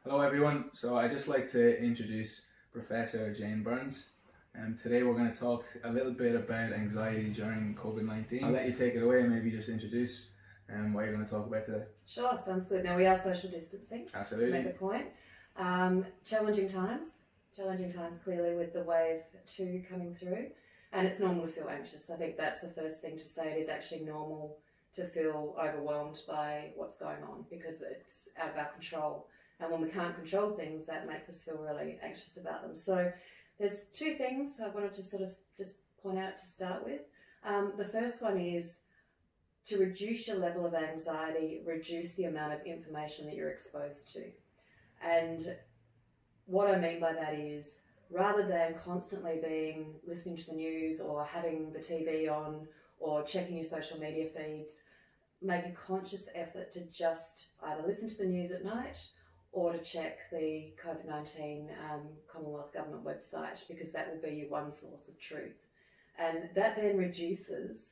Hello everyone, so I'd just like to introduce Professor Jane Burns. Today we're going to talk a little bit about anxiety during COVID-19. I'll let you take it away and maybe just introduce what you're going to talk about today. Sure, sounds good. Now we are social distancing, Absolutely. to make the point. Challenging times clearly with the wave 2 coming through, and it's normal to feel anxious. I think that's the first thing to say. It is actually normal to feel overwhelmed by what's going on because it's out of our control. And when we can't control things, that makes us feel really anxious about them. So there's two things I wanted to sort of just point out to start with. The first one is to reduce your level of anxiety, reduce the amount of information that you're exposed to. And what I mean by that is, rather than constantly listening to the news or having the TV on or checking your social media feeds, make a conscious effort to just either listen to the news at night or to check the COVID-19 Commonwealth Government website, because that will be your one source of truth. And that then reduces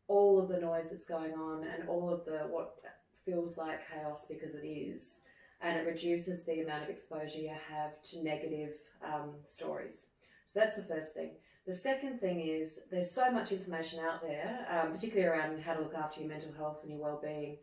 all of the noise that's going on and all of the what feels like chaos, because it is, and it reduces the amount of exposure you have to negative stories. So that's the first thing. The second thing is there's so much information out there, particularly around how to look after your mental health and your well-being.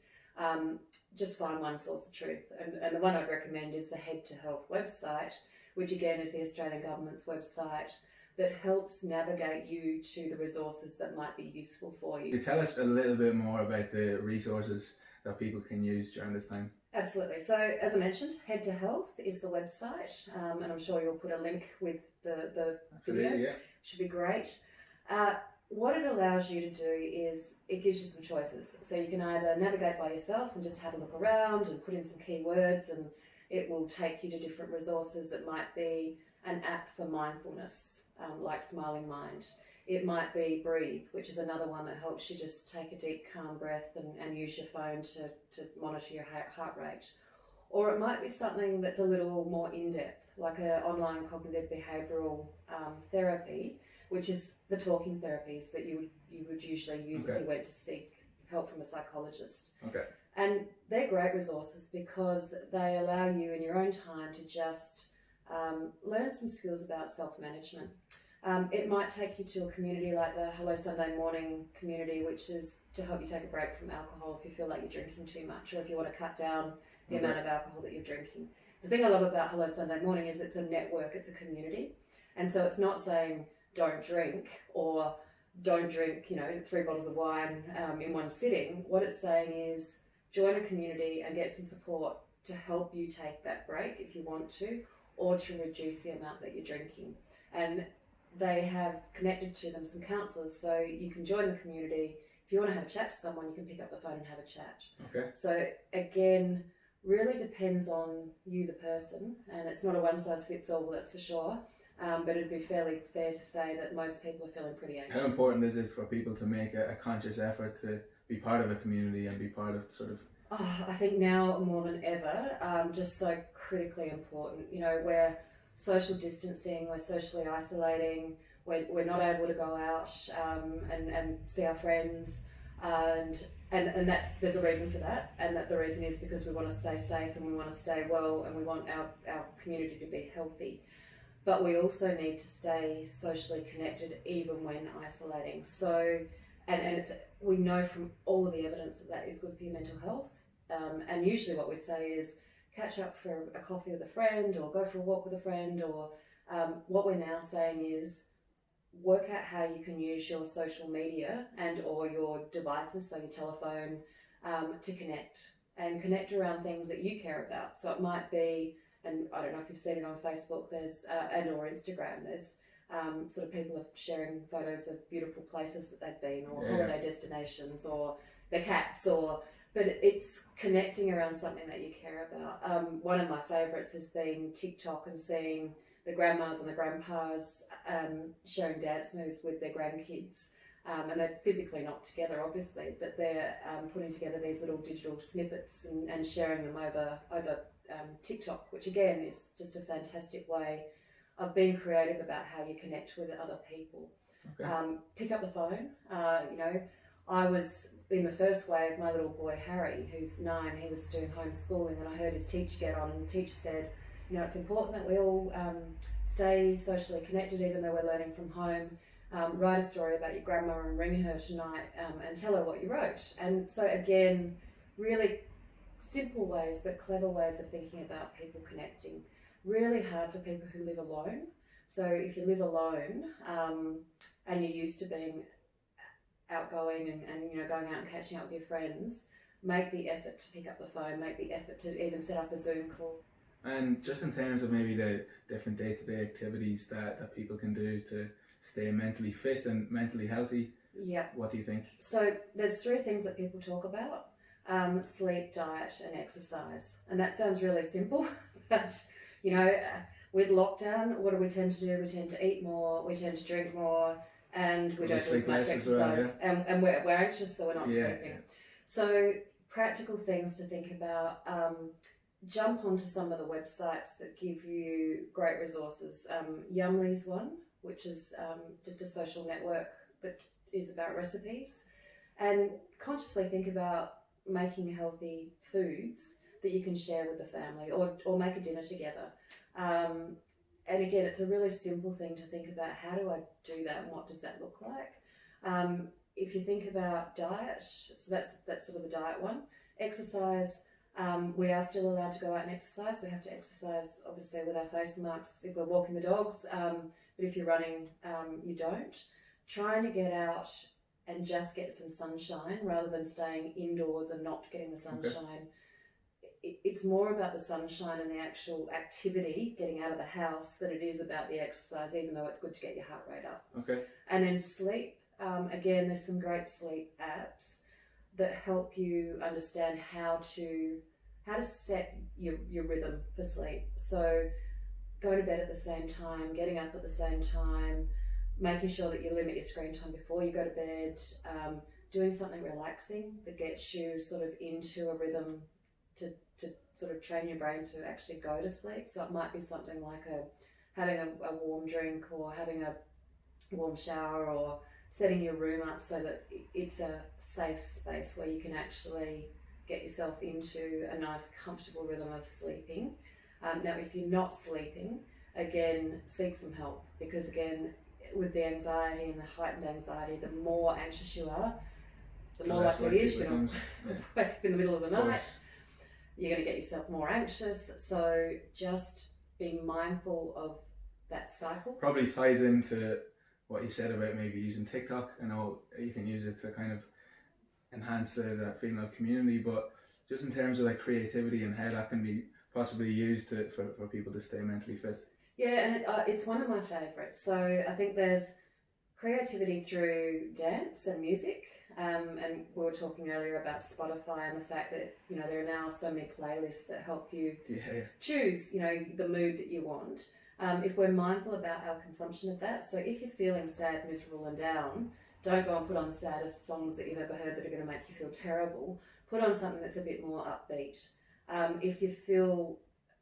Just find one source of truth. And the one I'd recommend is the Head to Health website, which again is the Australian Government's website that helps navigate you to the resources that might be useful for you. Could you tell us a little bit more about the resources that people can use during this time? Absolutely. So as I mentioned, Head to Health is the website, and I'm sure you'll put a link with the video. Yeah. Should be great. What it allows you to do is it gives you some choices. So you can either navigate by yourself and just have a look around and put in some keywords, and it will take you to different resources. It might be an app for mindfulness, like Smiling Mind. It might be Breathe, which is another one that helps you just take a deep, calm breath and use your phone to monitor your heart rate. Or it might be something that's a little more in-depth, like an online cognitive behavioural therapy, which is the talking therapies that you would usually use if you went to seek help from a psychologist. Okay. And they're great resources because they allow you in your own time to just learn some skills about self-management. It might take you to a community like the Hello Sunday Morning community, which is to help you take a break from alcohol if you feel like you're drinking too much, or if you want to cut down the amount of alcohol that you're drinking. The thing I love about Hello Sunday Morning is it's a network, it's a community. And so it's not saying don't drink or don't drink, 3 bottles of wine in one sitting. What it's saying is join a community and get some support to help you take that break if you want to, or to reduce the amount that you're drinking. And they have connected to them some counsellors, so you can join the community. If you want to have a chat to someone, you can pick up the phone and have a chat. Okay. So again, really depends on you, the person, and it's not a one-size-fits-all, that's for sure. But it'd be fairly fair to say that most people are feeling pretty anxious. How important is it for people to make a conscious effort to be part of a community and be part of sort of... I think now more than ever, just so critically important. We're social distancing, we're socially isolating, we're not able to go out and see our friends, and there's a reason for that, and that the reason is because we want to stay safe and we want to stay well and we want our community to be healthy. But we also need to stay socially connected even when isolating. So, and we know from all of the evidence that is good for your mental health. And usually what we'd say is catch up for a coffee with a friend or go for a walk with a friend, or what we're now saying is work out how you can use your social media and or your devices, so your telephone, to connect around things that you care about. So it might be, and I don't know if you've seen it on Facebook, there's and or Instagram, there's sort of people are sharing photos of beautiful places that they've been, or holiday destinations, or their cats, but it's connecting around something that you care about. One of my favourites has been TikTok and seeing the grandmas and the grandpas sharing dance moves with their grandkids. And they're physically not together, obviously, but they're putting together these little digital snippets and sharing them over TikTok, which again is just a fantastic way of being creative about how you connect with other people. Okay. Pick up the phone. I was in the first wave, my little boy Harry, who's 9, he was doing homeschooling, and I heard his teacher get on, and the teacher said, it's important that we all stay socially connected even though we're learning from home. Write a story about your grandma and ring her tonight and tell her what you wrote. And so again, really simple ways but clever ways of thinking about people connecting. Really hard for people who live alone. So if you live alone and you're used to being outgoing and going out and catching up with your friends, make the effort to pick up the phone, make the effort to even set up a Zoom call. And just in terms of maybe the different day-to-day activities that people can do to stay mentally fit and mentally healthy, what do you think? So there's 3 things that people talk about: sleep, diet and exercise. And that sounds really simple, but with lockdown, what do we tend to do? We tend to eat more, we tend to drink more, and we don't do as much exercise. And we're anxious, so we're not sleeping. Yeah. So practical things to think about. Jump onto some of the websites that give you great resources. Yumly's one, which is just a social network that is about recipes. And consciously think about making healthy foods that you can share with the family, or make a dinner together. And again, it's a really simple thing to think about, how do I do that and what does that look like? If you think about diet, so that's sort of the diet one. Exercise, we are still allowed to go out and exercise. We have to exercise, obviously, with our face masks if we're walking the dogs, but if you're running, you don't. Trying to get out and just get some sunshine rather than staying indoors and not getting the sunshine. Okay. It's more about the sunshine and the actual activity, getting out of the house, than it is about the exercise, even though it's good to get your heart rate up. Okay. And then sleep. Again, there's some great sleep apps that help you understand how to set your rhythm for sleep. So going to bed at the same time, getting up at the same time, making sure that you limit your screen time before you go to bed, doing something relaxing that gets you sort of into a rhythm to sort of train your brain to actually go to sleep. So it might be something like having a warm drink, or having a warm shower, or setting your room up so that it's a safe space where you can actually get yourself into a nice comfortable rhythm of sleeping. Now if you're not sleeping, again, seek some help, because again, with the anxiety and the heightened anxiety, the more anxious you are, the more likely it is you're going to wake up in the middle of the night. You're going to get yourself more anxious. So just being mindful of that cycle. Probably ties into what you said about maybe using TikTok. I know you can use it to kind of enhance that feeling of community, but just in terms of like creativity and how that can be possibly used for people to stay mentally fit. Yeah, and it's one of my favourites. So I think there's creativity through dance and music, and we were talking earlier about Spotify and the fact that there are now so many playlists that help you choose the mood that you want. If we're mindful about our consumption of that, so if you're feeling sad, miserable and down, don't go and put on the saddest songs that you've ever heard that are going to make you feel terrible. Put on something that's a bit more upbeat. If you feel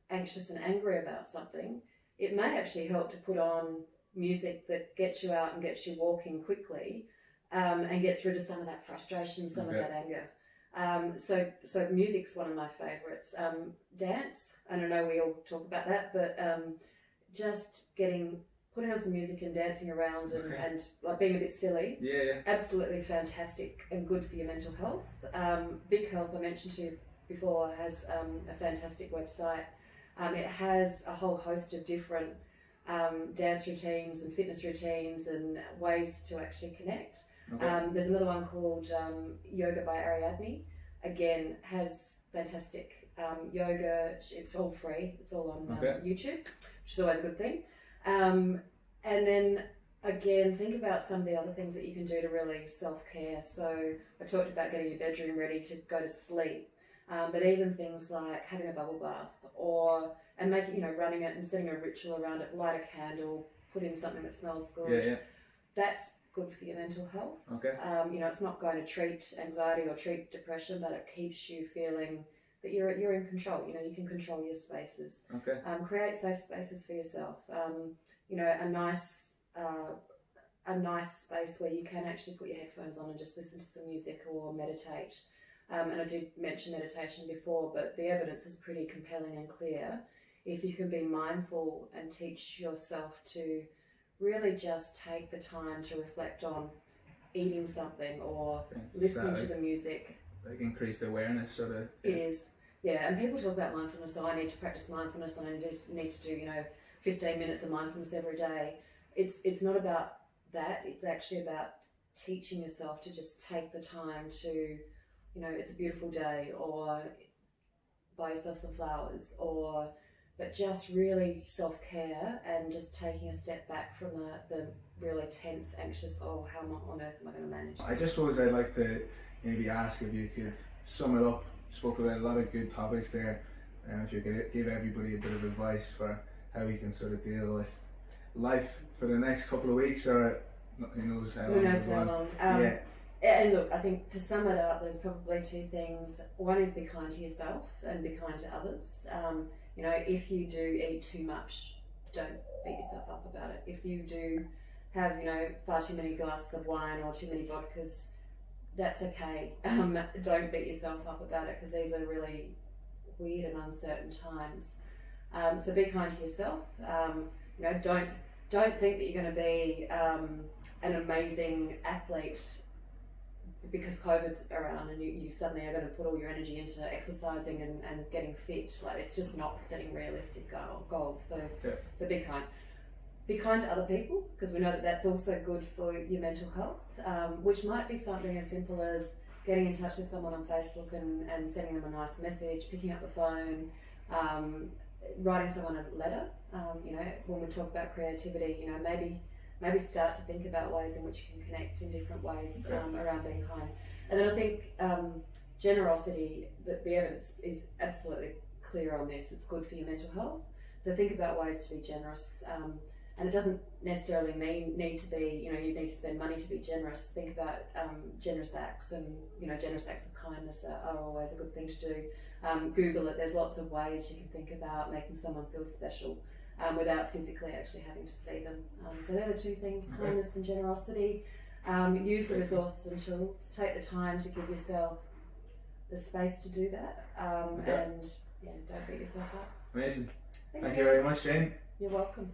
anxious and angry about something, it may actually help to put on music that gets you out and gets you walking quickly, and gets rid of some of that frustration, some of that anger. So music's one of my favourites. Dance, I don't know, we all talk about that, but just putting on some music and dancing around and like being a bit silly. Yeah. Absolutely fantastic and good for your mental health. Vic Health, I mentioned to you before, has a fantastic website. It has a whole host of different dance routines and fitness routines and ways to actually connect. Okay. There's another one called Yoga by Ariadne. Again, has fantastic yoga. It's all free. It's all on YouTube, which is always a good thing. And then again, think about some of the other things that you can do to really self-care. So I talked about getting your bedroom ready to go to sleep. But even things like having a bubble bath, and making, running it and setting a ritual around it, light a candle, put in something that smells good. Yeah. That's good for your mental health. Okay. It's not going to treat anxiety or treat depression, but it keeps you feeling that you're in control. You can control your spaces. Okay. Create safe spaces for yourself. A nice a nice space where you can actually put your headphones on and just listen to some music or meditate. And I did mention meditation before, but the evidence is pretty compelling and clear. If you can be mindful and teach yourself to really just take the time to reflect on eating something or listening to the music. Like increased awareness sort of. It is, yeah. And people talk about mindfulness, so I need to practice mindfulness and I need to do, 15 minutes of mindfulness every day. It's not about that. It's actually about teaching yourself to just take the time to, it's a beautiful day, or buy yourself some flowers, but just really self-care and just taking a step back from the really tense, anxious, how on earth am I going to manage this? I just suppose I'd like to maybe ask if you could sum it up. Spoke about a lot of good topics there, and if you could give everybody a bit of advice for how we can sort of deal with life for the next couple of weeks, or who knows how long. Yeah. And look, I think to sum it up, there's probably two things. One is be kind to yourself and be kind to others. If you do eat too much, don't beat yourself up about it. If you do have, far too many glasses of wine or too many vodkas, that's okay. Don't beat yourself up about it, because these are really weird and uncertain times. So be kind to yourself. Don't think that you're going to be an amazing athlete because COVID's around and you suddenly are going to put all your energy into exercising and getting fit. Like, it's just not setting realistic goals. So be kind. Be kind to other people, because we know that that's also good for your mental health, which might be something as simple as getting in touch with someone on Facebook and sending them a nice message, picking up the phone, writing someone a letter. When we talk about creativity, maybe start to think about ways in which you can connect in different ways around being kind. And then I think generosity, the evidence is absolutely clear on this. It's good for your mental health. So think about ways to be generous. And it doesn't necessarily need to be, you need to spend money to be generous. Think about generous acts, and generous acts of kindness are always a good thing to do. Google it. There's lots of ways you can think about making someone feel special without physically actually having to see them. So they're the two things: kindness and generosity. Use the resources and tools. Take the time to give yourself the space to do that, and don't beat yourself up. Amazing. Thank you very much, Jane. You're welcome.